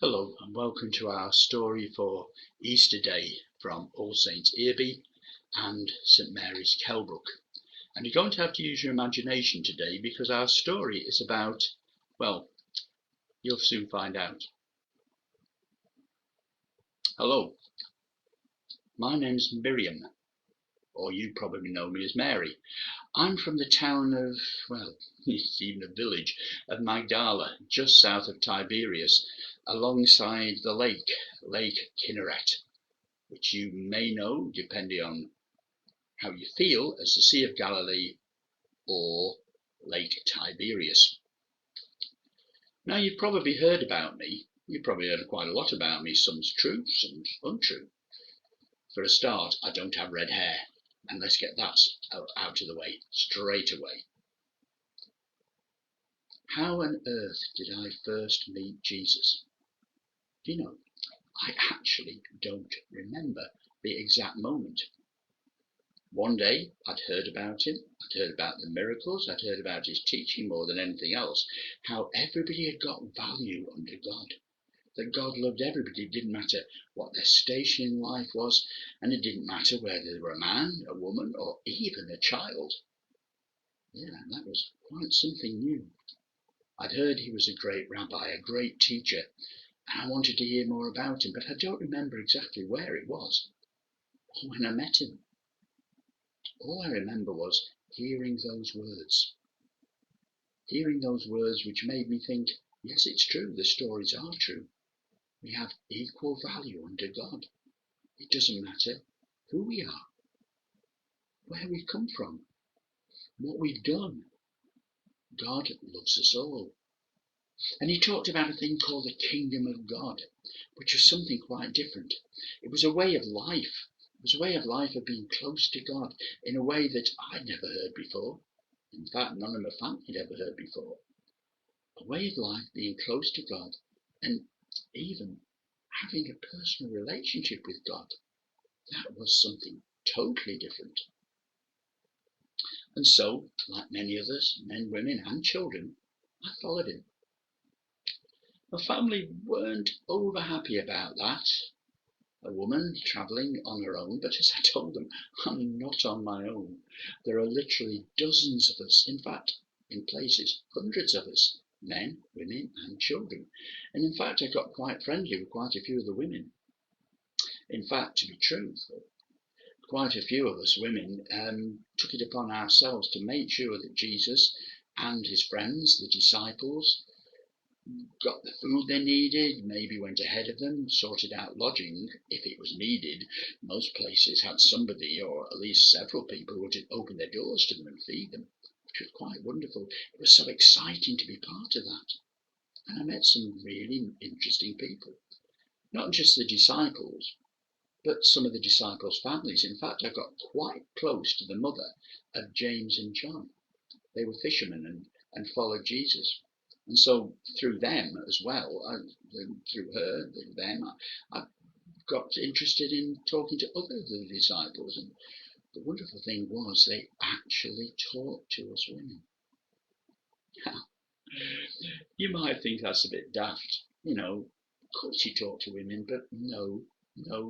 Hello and welcome to our story for Easter Day from All Saints Earby and St Mary's Kelbrook. And you're going to have to use your imagination today because our story is about, well, you'll soon find out. Hello, my name's Miriam, or you probably know me as Mary. I'm from the town of, well, it's even a village, of Magdala, just south of Tiberias, alongside the Lake Kinneret, which you may know, depending on how you feel, as the Sea of Galilee or Lake Tiberias. Now, you've probably heard about me. You've probably heard quite a lot about me. Some's true, some's untrue. For a start, I don't have red hair. And let's get that out of the way straight away. How on earth did I first meet Jesus? Do you know, I actually don't remember the exact moment. One day I'd heard about him, I'd heard about the miracles, I'd heard about his teaching more than anything else, how everybody had got value under God, that God loved everybody. It didn't matter what their station in life was, and it didn't matter whether they were a man, a woman, or even a child. Yeah, that was quite something new. I'd heard he was a great rabbi, a great teacher, and I wanted to hear more about him, but I don't remember exactly where it was or when I met him. All I remember was hearing those words which made me think, yes, it's true, the stories are true. We have equal value under God. It doesn't matter who we are, where we've come from, what we've done. God loves us all. And he talked about a thing called the kingdom of God, which was something quite different. It was a way of life. It was a way of life of being close to God in a way that I'd never heard before. In fact, none of my family had ever heard before. A way of life being close to God and even having a personal relationship with God. That was something totally different. And so, like many others, men, women and children, I followed him. My family weren't over happy about that. A woman travelling on her own, but as I told them, I'm not on my own. There are literally dozens of us, in fact, in places, hundreds of us, men, women and children. And in fact, I got quite friendly with quite a few of the women. In fact, to be truthful, quite a few of us women took it upon ourselves to make sure that Jesus and his friends, the disciples, got the food they needed, maybe went ahead of them, sorted out lodging if it was needed. Most places had somebody or at least several people who would open their doors to them and feed them, which was quite wonderful. It was so exciting to be part of that. And I met some really interesting people. Not just the disciples, but some of the disciples' families. In fact, I got quite close to the mother of James and John. They were fishermen and followed Jesus. And so through them as well, through them, I got interested in talking to other of the disciples. And the wonderful thing was they actually talked to us women. Now, you might think that's a bit daft. You know, of course you talk to women, but no,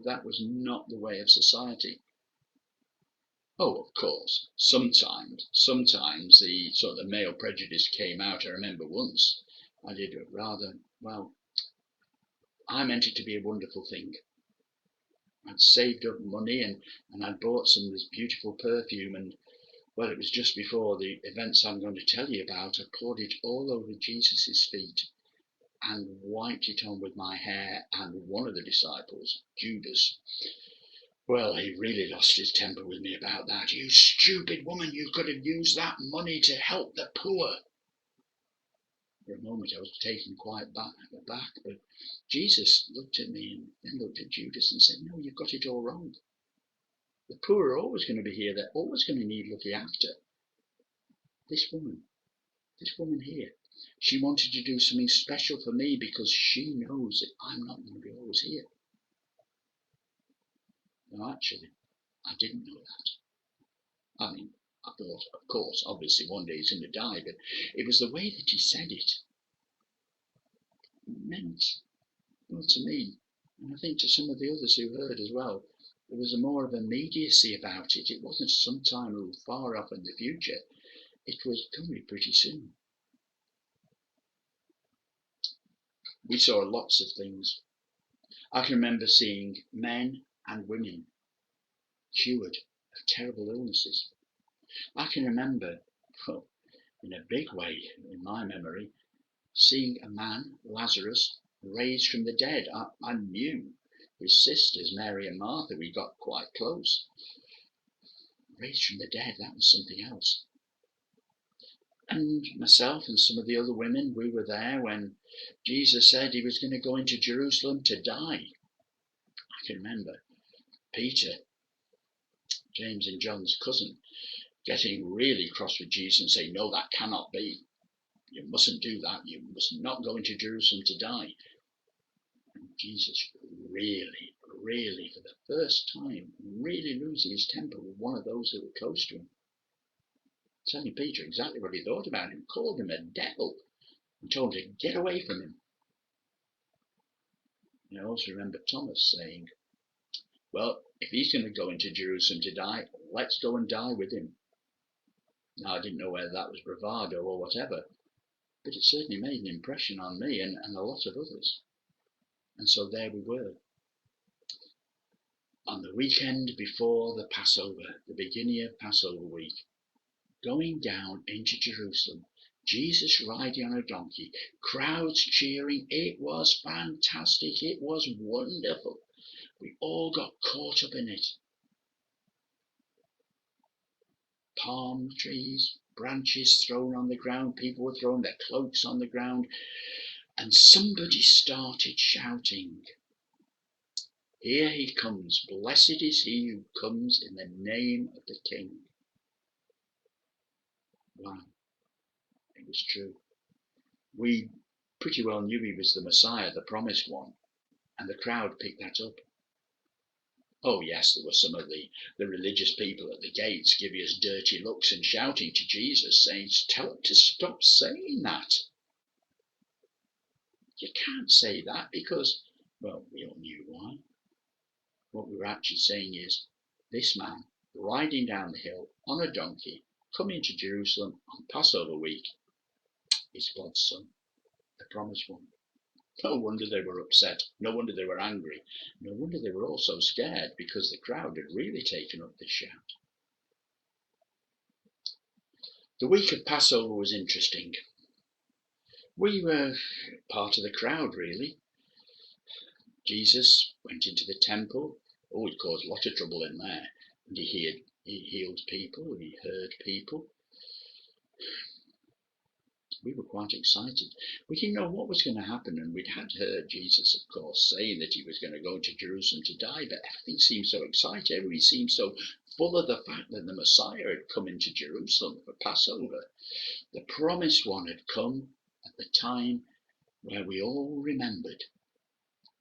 that was not the way of society. Oh, of course, sometimes the sort of male prejudice came out. I remember once I did a rather, well, I meant it to be a wonderful thing. I'd saved up money and I'd bought some of this beautiful perfume and, well, it was just before the events I'm going to tell you about. I poured it all over Jesus's feet and wiped it on with my hair, and one of the disciples, Judas, well, he really lost his temper with me about that. You stupid woman, you could have used that money to help the poor. For a moment I was taken quite aback, but Jesus looked at me and then looked at Judas and said, no, you've got it all wrong. The poor are always going to be here. They're always going to need looking after. This woman here, she wanted to do something special for me because she knows that I'm not going to be always here. No, actually, I didn't know that. I mean, I thought, of course, obviously one day he's going to die, but it was the way that he said it. It meant Well, to me, and I think to some of the others who heard as well, there was more of immediacy about it. It wasn't sometime far off in the future. It was coming pretty soon. We saw lots of things. I can remember seeing men and women cured of terrible illnesses. I can remember, well, in a big way in my memory, seeing a man, Lazarus, raised from the dead. I knew his sisters, Mary and Martha. We got quite close. Raised from the dead, that was something else. And myself and some of the other women, we were there when Jesus said he was going to go into Jerusalem to die. I can remember Peter, James and John's cousin, getting really cross with Jesus and saying, no, that cannot be. You mustn't do that. You must not go into Jerusalem to die. And Jesus really, for the first time, really losing his temper with one of those who were close to him. Telling Peter exactly what he thought about him, called him a devil, and told him to get away from him. And I also remember Thomas saying, well, if he's going to go into Jerusalem to die, let's go and die with him. Now, I didn't know whether that was bravado or whatever, but it certainly made an impression on me and a lot of others. And so there we were. On the weekend before the Passover, the beginning of Passover week, going down into Jerusalem, Jesus riding on a donkey, crowds cheering. It was fantastic. It was wonderful. We all got caught up in it. Palm trees, branches thrown on the ground. People were throwing their cloaks on the ground. And somebody started shouting, here he comes. Blessed is he who comes in the name of the King. Wow. It was true. We pretty well knew he was the Messiah, the promised one, and the crowd picked that up. Oh yes, there were some of the religious people at the gates giving us dirty looks and shouting to Jesus, saying, tell him to stop saying that. You can't say that because, well, we all knew why. What we were actually saying is, this man riding down the hill on a donkey, coming to Jerusalem on Passover week, is God's son, the promised one. No wonder they were upset. No wonder they were angry. No wonder they were all so scared, because the crowd had really taken up this shout. The week of Passover was interesting. We were part of the crowd, really. Jesus went into the temple. Oh, it caused a lot of trouble in there. And he healed people, he heard people. We were quite excited. We didn't know what was going to happen, and we'd had heard Jesus, of course, saying that he was going to go to Jerusalem to die, but everything seemed so exciting. Everybody seemed so full of the fact that the Messiah had come into Jerusalem for Passover. The promised one had come at the time where we all remembered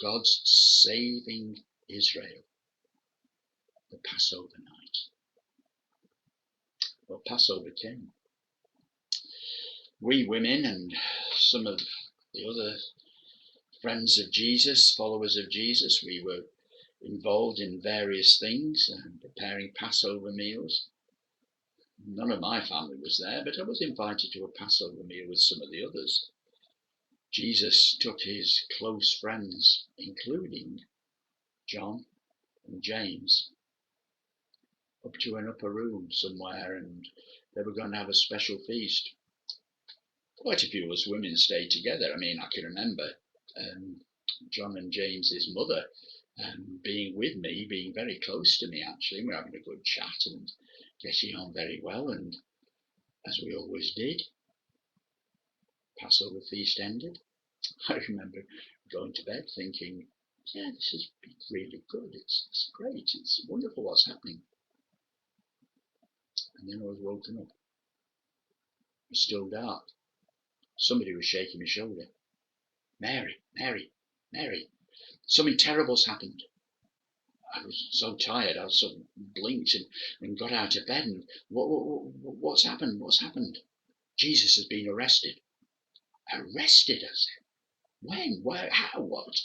God's saving Israel, the Passover night. Well, Passover came. We women and some of the other friends of Jesus, followers of Jesus, we were involved in various things, preparing Passover meals. None of my family was there, but I was invited to a Passover meal with some of the others. Jesus took his close friends, including John and James, up to an upper room somewhere, and they were going to have a special feast. Quite a few of us women stayed together. I mean, I can remember John and James's mother being with me, being very close to me, actually. We were having a good chat and getting on very well, and as we always did, Passover feast ended. I remember going to bed thinking, yeah, this has been really good. It's great. It's wonderful what's happening. And then I was woken up. It was still dark. Somebody was shaking my shoulder. Mary, Mary, Mary, something terrible's happened. I was so tired, I sort of blinked and got out of bed. And what's happened? What's happened? Jesus has been arrested. Arrested, I said. When? Where? How? What?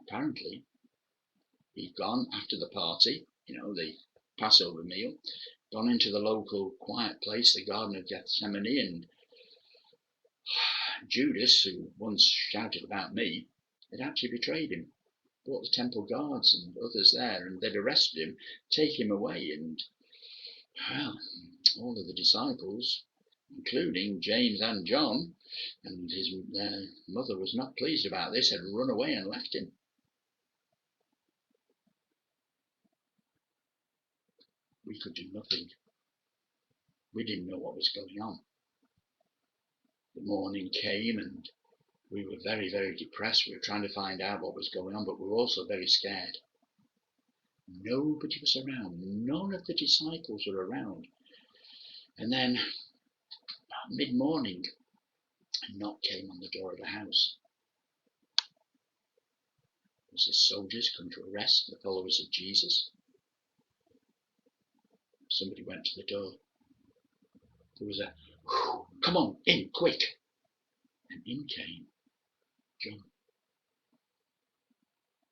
Apparently, he'd gone after the party, the Passover meal, gone into the local quiet place, the Garden of Gethsemane, and Judas, who once shouted about me, had actually betrayed him, brought the temple guards and others there, and they'd arrested him, take him away, and, well, all of the disciples, including James and John, and his mother was not pleased about this, had run away and left him. We could do nothing. We didn't know what was going on. The morning came and we were very, very depressed. We were trying to find out what was going on, but we were also very scared. Nobody was around. None of the disciples were around. And then, mid-morning, a knock came on the door of the house. It was the soldiers come to arrest the followers of Jesus. Somebody went to the door. There was a, "Come on, in, quick." And in came John.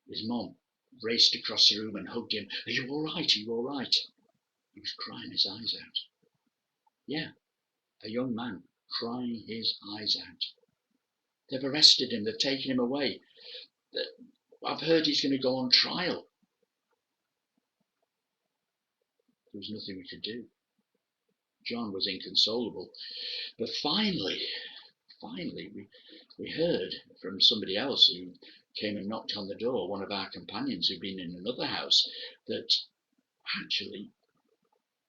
His mom raced across the room and hugged him. "Are you all right? Are you all right?" He was crying his eyes out. Yeah, a young man crying his eyes out. They've arrested him. They've taken him away. I've heard he's going to go on trial. There was nothing we could do. John was inconsolable. But finally, we heard from somebody else who came and knocked on the door, one of our companions who'd been in another house, that actually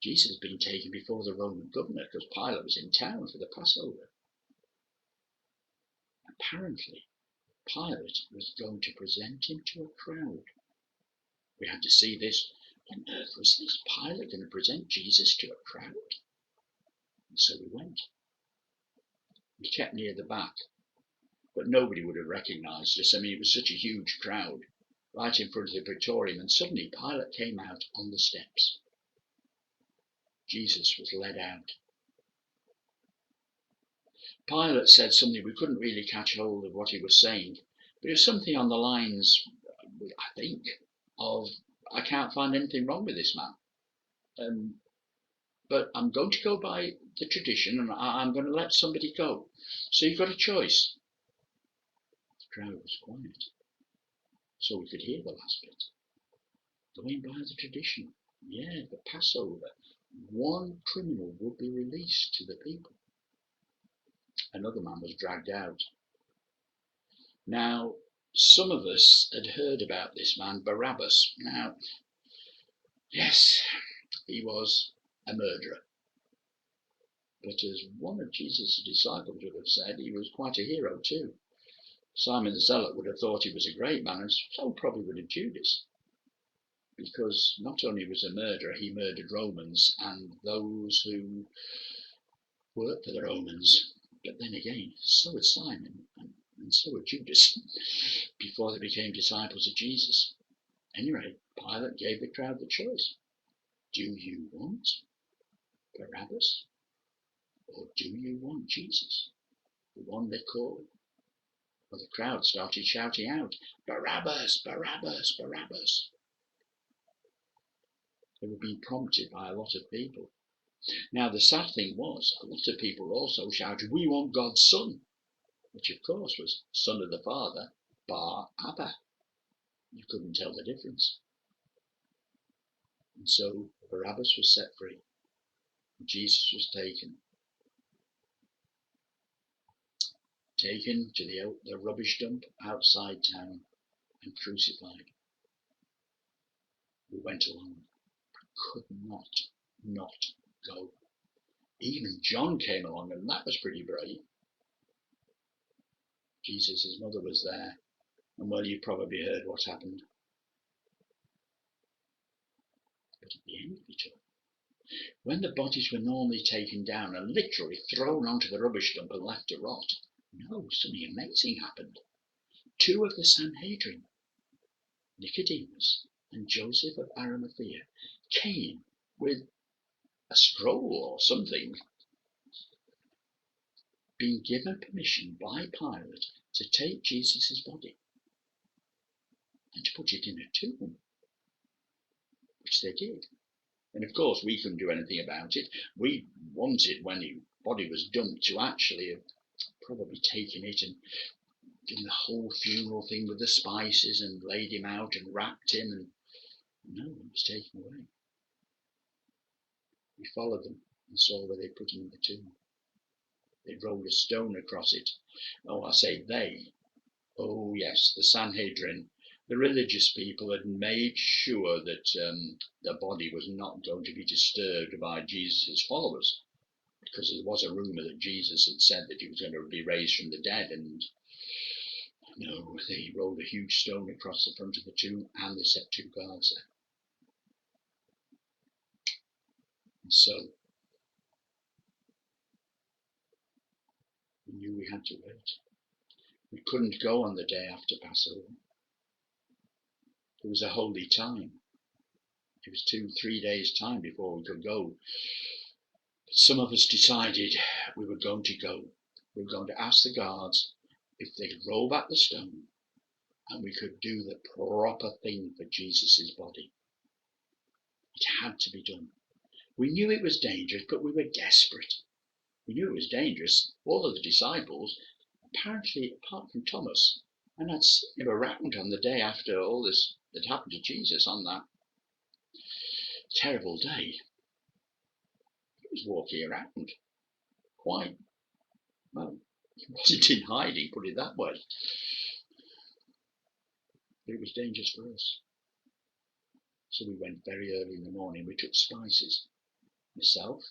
Jesus had been taken before the Roman governor because Pilate was in town for the Passover. Apparently, Pilate was going to present him to a crowd. We had to see this. On earth was this Pilate going to present Jesus to a crowd? And so we went. We kept near the back, but nobody would have recognised us. I mean, it was such a huge crowd right in front of the Praetorium, and suddenly Pilate came out on the steps. Jesus was led out. Pilate said something we couldn't really catch hold of what he was saying, but it was something on the lines, I think, of, "I can't find anything wrong with this man. But I'm going to go by the tradition and I'm going to let somebody go. So you've got a choice." The crowd was quiet, so we could hear the last bit. Going by the tradition. Yeah, the Passover. One criminal would be released to the people. Another man was dragged out. Now, some of us had heard about this man, Barabbas. Now, yes, he was a murderer. But as one of Jesus' disciples would have said, he was quite a hero too. Simon the Zealot would have thought he was a great man, and so probably would have Judas. Because not only was he a murderer, he murdered Romans and those who worked for the Romans. But then again, so had Simon, and so had Judas, before they became disciples of Jesus. Anyway, Pilate gave the crowd the choice. Do you want Barabbas? Or do you want Jesus, the one they call? Well, the crowd started shouting out, "Barabbas, Barabbas, Barabbas." They were being prompted by a lot of people. Now, the sad thing was, a lot of people also shouted, "We want God's son," which of course was son of the Father, Bar Abba. You couldn't tell the difference. And so Barabbas was set free. Jesus was taken to the rubbish dump outside town and crucified. We went along. Could not go. Even John came along, and that was pretty brave. Jesus' mother was there, and well, you probably heard what happened. But at the end of it all, when the bodies were normally taken down and literally thrown onto the rubbish dump and left to rot, no, something amazing happened. Two of the Sanhedrin, Nicodemus and Joseph of Arimathea, came with a scroll or something, being given permission by Pilate to take Jesus' body. and to put it in a tomb, which they did. And of course, we couldn't do anything about it. We wanted, when his body was dumped, to actually have probably taken it and done the whole funeral thing with the spices and laid him out and wrapped him, and no, it was taken away. We followed them and saw where they put him in the tomb. They rolled a stone across it. Oh, I say they. Oh yes, the Sanhedrin, the religious people, had made sure that the body was not going to be disturbed by Jesus' followers, because there was a rumour that Jesus had said that he was going to be raised from the dead, and no, they rolled a huge stone across the front of the tomb, and they set 2 guards there. And so we knew we had to wait. We couldn't go on the day after Passover. It was a holy time. It was 2-3 days' time before we could go. But some of us decided we were going to go. We were going to ask the guards if they'd roll back the stone and we could do the proper thing for Jesus' body. It had to be done. We knew it was dangerous, but we were desperate. We knew it was dangerous. All of the disciples, apparently, apart from Thomas, and I'd seen him around on the day after all this had happened to Jesus on that terrible day. He was walking around quite, well, he wasn't in hiding, put it that way. But it was dangerous for us. So we went very early in the morning. We took spices. Myself,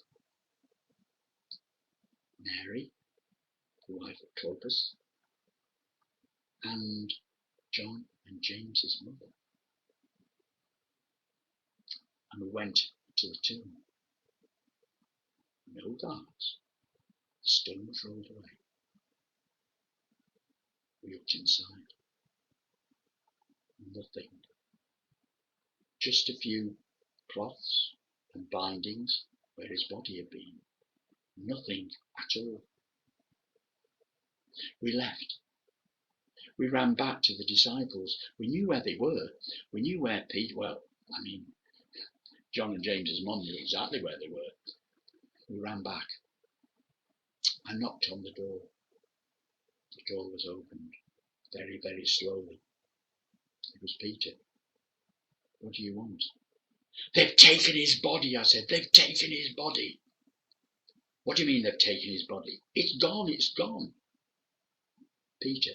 Mary, the wife of Clopas, and John and James's mother. And we went to the tomb. No guards. The stone was rolled away. We looked inside. Nothing. Just a few cloths and bindings where his body had been. Nothing at all. We left. We ran back to the disciples. We knew where they were. We knew where John and James's mum knew exactly where they were. We ran back. I knocked on the door. The door was opened very, very slowly. It was Peter. What do you want? They've taken his body, I said. They've taken his body. What do you mean they've taken his body? It's gone, it's gone. Peter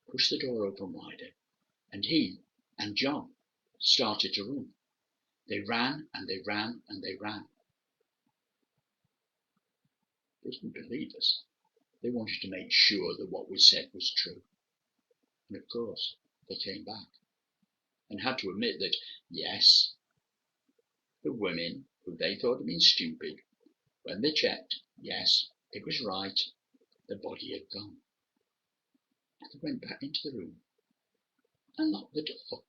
pushed the door open wider, and he and John started to run. They ran and they ran and they ran. They didn't believe us. They wanted to make sure that what we said was true. And of course, they came back and had to admit that, yes, the women who they thought had been stupid, when they checked, yes, it was right, the body had gone. And they went back into the room and locked the door.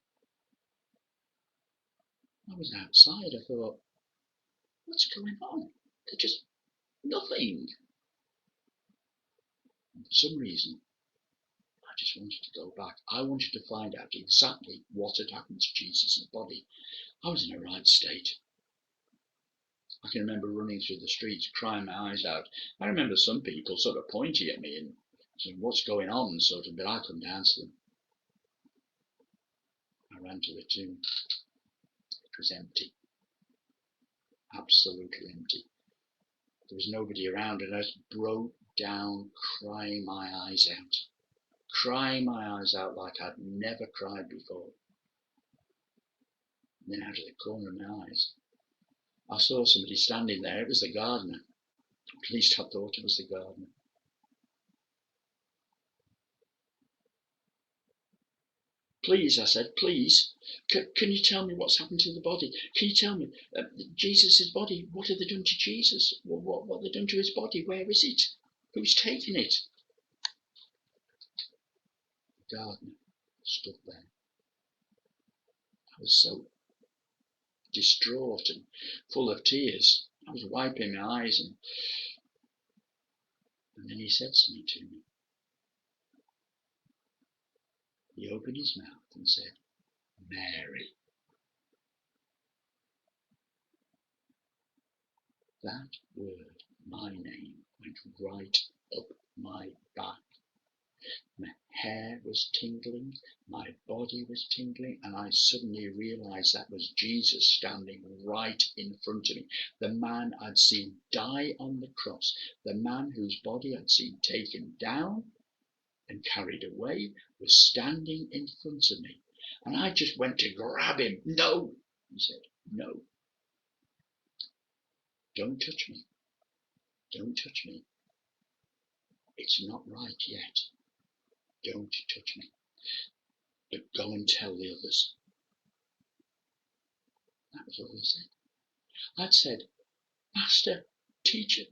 I was outside. I thought, what's going on? They're just nothing. And for some reason, I just wanted to go back. I wanted to find out exactly what had happened to Jesus' body. I was in a right state. I can remember running through the streets, crying my eyes out. I remember some people sort of pointing at me and saying, what's going on, sort of, but I couldn't answer them. I ran to the tomb. It was empty. Absolutely empty. There was nobody around, and I just broke down, crying my eyes out. Crying my eyes out like I'd never cried before. And then out of the corner of my eyes, I saw somebody standing there. It was the gardener. At least I thought it was the gardener. Please, I said, please, can you tell me what's happened to the body? Can you tell me, Jesus' body, what have they done to Jesus? What have they done to his body? Where is it? Who's taken it? The gardener stood there. I was so distraught and full of tears. I was wiping my eyes, and then he said something to me. He He opened his mouth and said, Mary. That word, my name, went right up my back. My hair was tingling, my body was tingling, and I suddenly realised that was Jesus standing right in front of me. The man I'd seen die on the cross, the man whose body I'd seen taken down and carried away, was standing in front of me. And I just went to grab him. No, he said, no. Don't touch me. Don't touch me. It's not right yet. Don't touch me. But go and tell the others. That was all he said. I'd said, Master, teacher,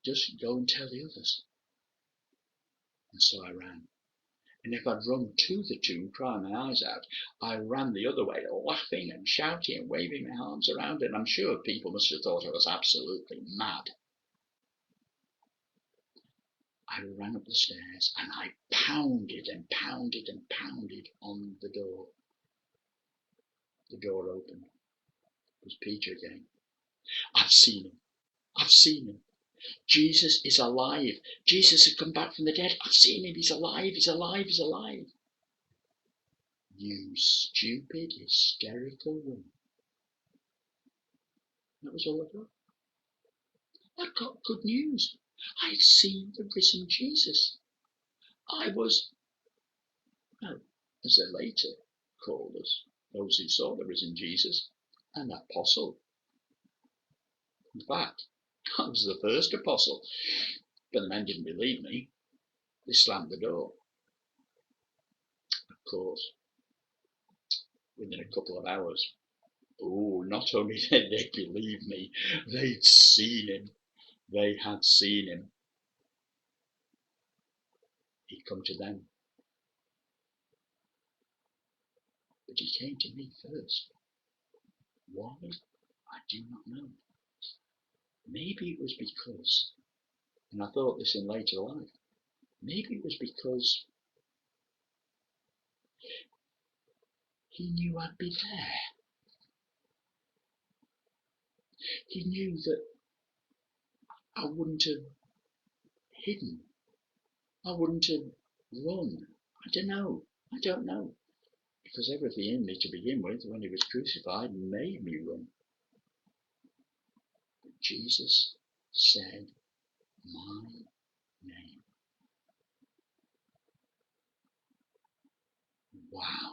just go and tell the others. And so I ran. And if I'd run to the tomb, crying my eyes out, I ran the other way, laughing and shouting and waving my arms around, and I'm sure people must have thought I was absolutely mad. I ran up the stairs and I pounded and pounded and pounded on the door. The door opened. It was Peter again. I've seen him. I've seen him. Jesus is alive. Jesus has come back from the dead. I've seen him. He's alive. He's alive. He's alive. You stupid, hysterical woman. That was all I got. I got good news. I'd seen the risen Jesus. I was, well, as they later called us, those who saw the risen Jesus, an apostle. In fact, I was the first apostle, but the men didn't believe me. They slammed the door. Of course, within a couple of hours, not only did they believe me, they'd seen him. They had seen him. He'd come to them. But he came to me first. Why? I do not know. Maybe it was because, and I thought this in later life, maybe it was because he knew I'd be there. He knew that I wouldn't have hidden. I wouldn't have run. I don't know. Because everything in me to begin with, when he was crucified, made me run. But Jesus said my name. Wow.